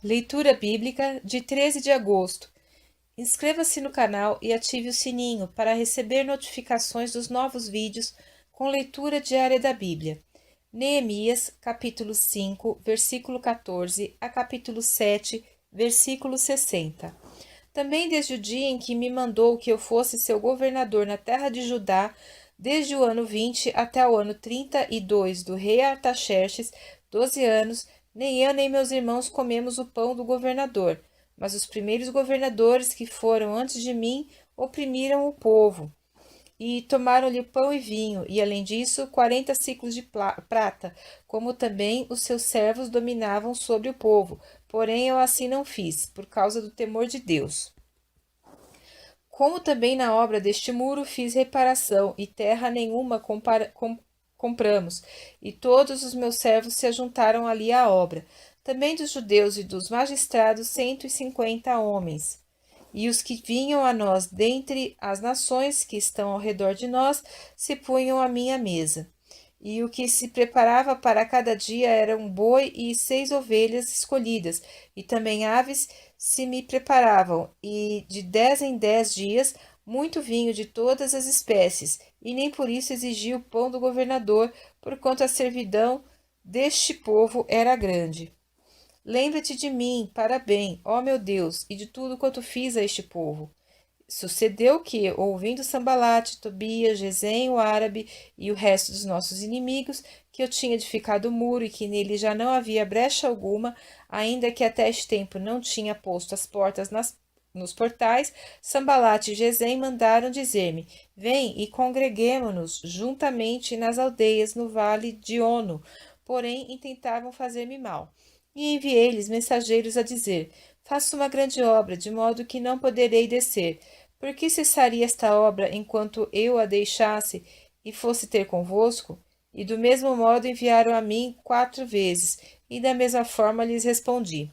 Leitura Bíblica de 13 de agosto. Inscreva-se no canal e ative o sininho para receber notificações dos novos vídeos com leitura diária da Bíblia. Neemias, capítulo 5, versículo 14 a capítulo 7, versículo 60. Também desde o dia em que me mandou que eu fosse seu governador na terra de Judá, desde o ano 20 até o ano 32 do rei Artaxerxes, 12 anos, nem eu nem meus irmãos comemos o pão do governador, mas os primeiros governadores que foram antes de mim oprimiram o povo, e tomaram-lhe pão e vinho, e além disso 40 ciclos de prata, como também os seus servos dominavam sobre o povo. Porém eu assim não fiz, por causa do temor de Deus. Como também na obra deste muro fiz reparação, e terra nenhuma compramos, e todos os meus servos se ajuntaram ali à obra. Também dos judeus e dos magistrados 150 homens. E os que vinham a nós dentre as nações que estão ao redor de nós se punham à minha mesa. E o que se preparava para cada dia era um boi e 6 ovelhas escolhidas, e também aves se me preparavam, e de 10 em 10 dias muito vinho de todas as espécies, e nem por isso exigia o pão do governador, porquanto a servidão deste povo era grande. Lembra-te de mim, para bem, ó meu Deus, e de tudo quanto fiz a este povo. Sucedeu que, ouvindo Sambalate, Tobias, Gesem, o árabe e o resto dos nossos inimigos, que eu tinha edificado o muro e que nele já não havia brecha alguma, ainda que até este tempo não tinha posto as portas nos portais, Sambalate e Gesem mandaram dizer-me: Vem e congreguemo-nos juntamente nas aldeias no vale de Ono. Porém, intentavam fazer-me mal. E enviei-lhes mensageiros a dizer: Faço uma grande obra, de modo que não poderei descer. Por que cessaria esta obra enquanto eu a deixasse e fosse ter convosco? E do mesmo modo enviaram a mim 4 vezes, e da mesma forma lhes respondi.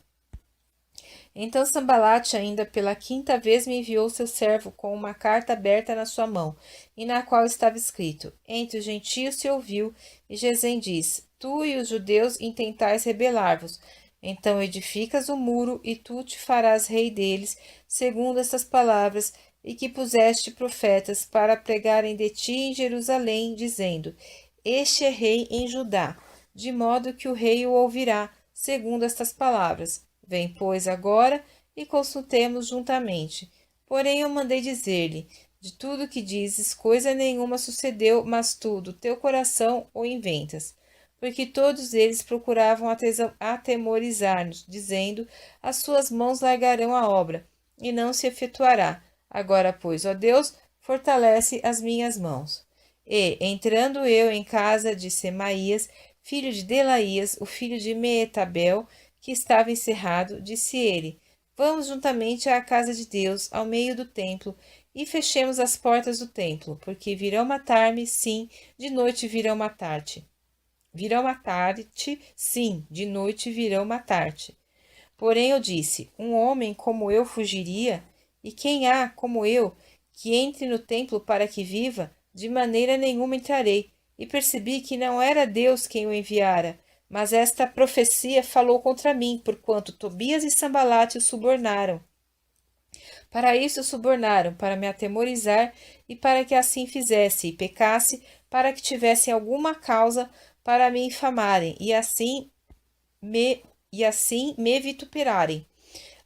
Então Sambalate ainda pela 5ª vez me enviou seu servo com uma carta aberta na sua mão, e na qual estava escrito: Entre os gentios se ouviu, e Gesem diz: Tu e os judeus intentais rebelar-vos. Então edificas o muro, e tu te farás rei deles, segundo estas palavras, e que puseste profetas para pregarem de ti em Jerusalém, dizendo: Este é rei em Judá, de modo que o rei o ouvirá, segundo estas palavras. Vem, pois, agora e consultemos juntamente. Porém eu mandei dizer-lhe: De tudo que dizes, coisa nenhuma sucedeu, mas tu, do teu coração, o inventas. Porque todos eles procuravam atemorizar-nos, dizendo: As suas mãos largarão a obra, e não se efetuará. Agora, pois, ó Deus, fortalece as minhas mãos. E, entrando eu em casa de Semaías, filho de Delaías, o filho de Meetabel, que estava encerrado, disse ele: Vamos juntamente à casa de Deus, ao meio do templo, e fechemos as portas do templo, porque virão matar-me, sim, de noite virão matar-te. Virão matar-te, sim, de noite virão matar-te. Porém eu disse: Um homem como eu fugiria? E quem há, como eu, que entre no templo para que viva? De maneira nenhuma entrarei. E percebi que não era Deus quem o enviara, mas esta profecia falou contra mim, porquanto Tobias e Sambalate o subornaram. Para isso o subornaram, para me atemorizar, e para que assim fizesse e pecasse, para que tivessem alguma causa para me infamarem, e assim me vituperarem.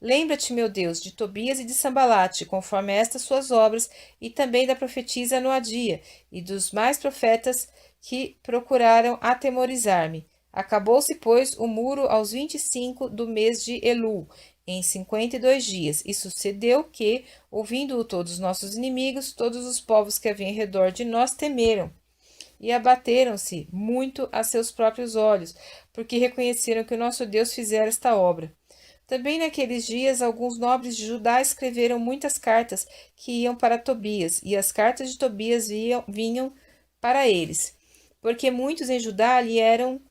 Lembra-te, meu Deus, de Tobias e de Sambalate, conforme estas suas obras, e também da profetisa Noadia, e dos mais profetas que procuraram atemorizar-me. Acabou-se, pois, o muro aos 25 do mês de Elul, em 52 dias, e sucedeu que, ouvindo-o todos os nossos inimigos, todos os povos que haviam em redor de nós temeram, e abateram-se muito a seus próprios olhos, porque reconheceram que o nosso Deus fizera esta obra. Também naqueles dias, alguns nobres de Judá escreveram muitas cartas que iam para Tobias, e as cartas de Tobias vinham para eles, porque muitos em Judá lhe eram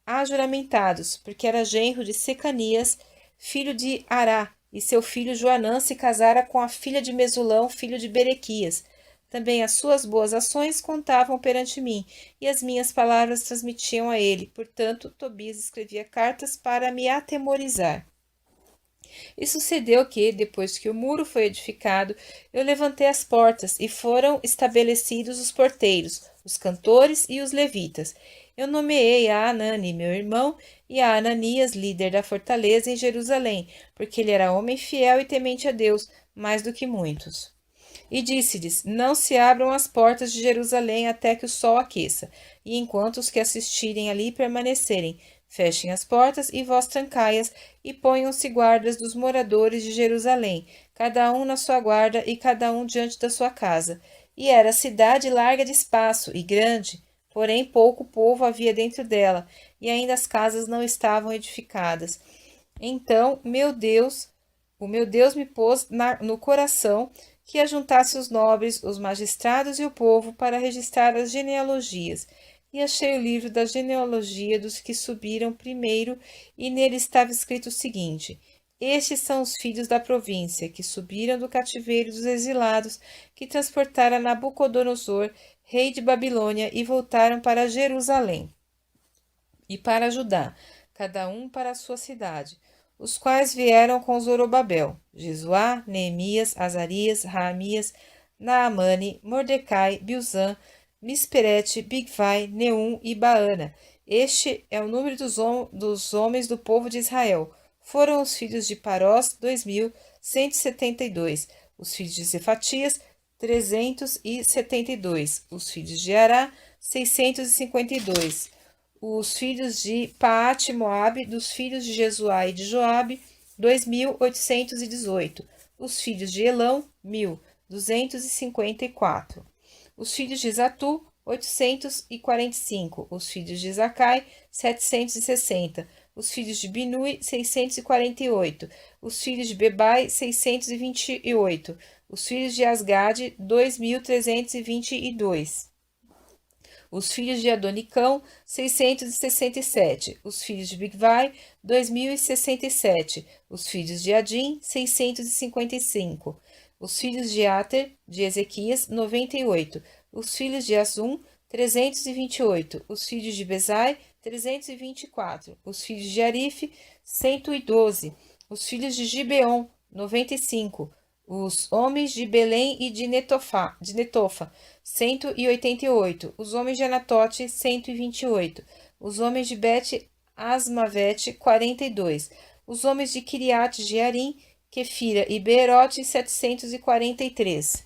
ajuramentados, porque era genro de Secanias, filho de Ará, e seu filho Joanã se casara com a filha de Mesulão, filho de Berequias. Também as suas boas ações contavam perante mim, e as minhas palavras transmitiam a ele. Portanto, Tobias escrevia cartas para me atemorizar. E sucedeu que, depois que o muro foi edificado, eu levantei as portas, e foram estabelecidos os porteiros, os cantores e os levitas. Eu nomeei a Anani, meu irmão, e a Ananias, líder da fortaleza em Jerusalém, porque ele era homem fiel e temente a Deus, mais do que muitos. E disse-lhes: Não se abram as portas de Jerusalém até que o sol aqueça, e enquanto os que assistirem ali permanecerem, fechem as portas e vós trancai-as, e ponham-se guardas dos moradores de Jerusalém, cada um na sua guarda e cada um diante da sua casa. E era cidade larga de espaço e grande, porém pouco povo havia dentro dela, e ainda as casas não estavam edificadas. Então, o meu Deus me pôs no coração que ajuntasse os nobres, os magistrados e o povo para registrar as genealogias. E achei o livro da genealogia dos que subiram primeiro, e nele estava escrito o seguinte: Estes são os filhos da província, que subiram do cativeiro dos exilados, que transportaram Nabucodonosor, rei de Babilônia, e voltaram para Jerusalém e para Judá, cada um para a sua cidade, os quais vieram com Zorobabel, Jesuá, Neemias, Azarias, Raamias, Naamane, Mordecai, Bilzã, Misperete, Bigvai, Neum e Baana. Este é o número dos homens do povo de Israel. Foram os filhos de Parós, 2.172. Os filhos de Zefatias, 372. Os filhos de Ará, 652. Os filhos de Paate Moabe, dos filhos de Jesuá e de Joabe, 2.818. Os filhos de Elão, 1.254. Os filhos de Zatu, 845. Os filhos de Zacai, 760. Os filhos de Binui, 648. Os filhos de Bebai, 628. Os filhos de Asgade, 2.322. Os filhos de Adonicão, 667. Os filhos de Bigvai, 2.067. Os filhos de Adim, 655. Os filhos de Ater, de Ezequias, 98. Os filhos de Azum, 328. Os filhos de Bezai, 324. Os filhos de Arife, 112. Os filhos de Gibeon, 95. Os homens de Belém e de Netofa, 188. Os homens de Anatote, 128. Os homens de Bet Asmavete, 42. Os homens de Kiriat Jearim, Quefira e Beerote, 743.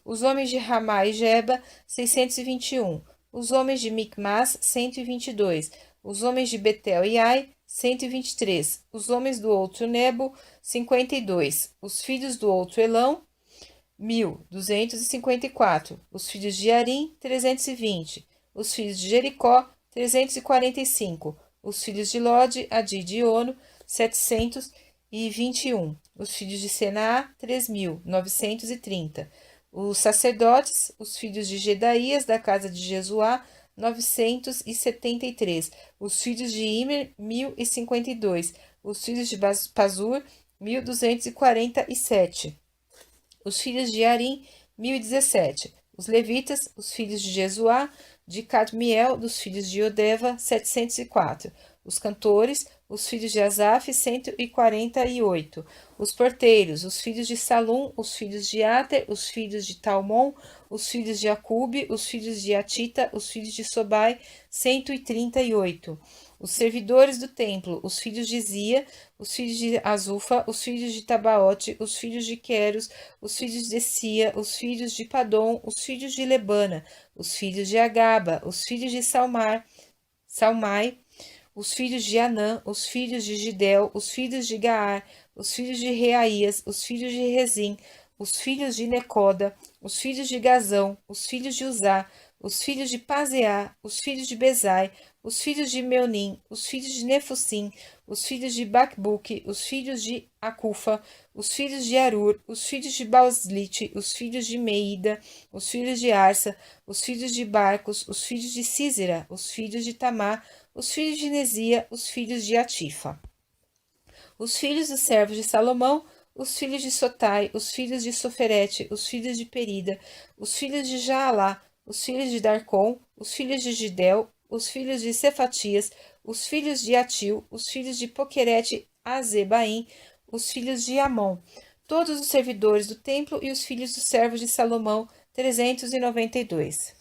Os homens de Ramá e Geba, 621. Os homens de Micmas, 122. Os homens de Betel e Ai, 123. Os homens do outro Nebo, 52. Os filhos do outro Elão, 1.254. Os filhos de Arim, 320. Os filhos de Jericó, 345. Os filhos de Lode, Adi e Ono, 721. Os filhos de Senaá, 3.930. Os sacerdotes, os filhos de Gedaías, da casa de Jesuá, 973. Os filhos de Imer, 1.052. Os filhos de Pazur, 1.247. Os filhos de Arim, 1.017. Os levitas, os filhos de Jesuá, de Cadmiel, dos filhos de Odeva, 704. Os cantores, os filhos de Asaf, 148. Os porteiros, os filhos de Salum, os filhos de Ater, os filhos de Talmon, os filhos de Acube, os filhos de Atita, os filhos de Sobai, 138. Os servidores do templo, os filhos de Zia, os filhos de Azufa, os filhos de Tabaote, os filhos de Queros, os filhos de Sia, os filhos de Padom, os filhos de Lebana, os filhos de Agaba, os filhos de Salmai, os filhos de Anã, os filhos de Gidel, os filhos de Gaar, os filhos de Reaías, os filhos de Rezim, os filhos de Necoda, os filhos de Gazão, os filhos de Uzá, os filhos de Paseá, os filhos de Bezai, os filhos de Meunim, os filhos de Nefusim, os filhos de Bacbuque, os filhos de Acufa, os filhos de Arur, os filhos de Bauslite, os filhos de Meida, os filhos de Arsa, os filhos de Barcos, os filhos de Císera, os filhos de Tamar, os filhos de Nesia, os filhos de Atifa. Os filhos dos servos de Salomão, os filhos de Sotai, os filhos de Soferete, os filhos de Perida, os filhos de Jaalá, os filhos de Darcon, os filhos de Gidel, os filhos de Cefatias, os filhos de Atil, os filhos de Poquerete Azebaim, os filhos de Amon, todos os servidores do templo e os filhos dos servos de Salomão, 392.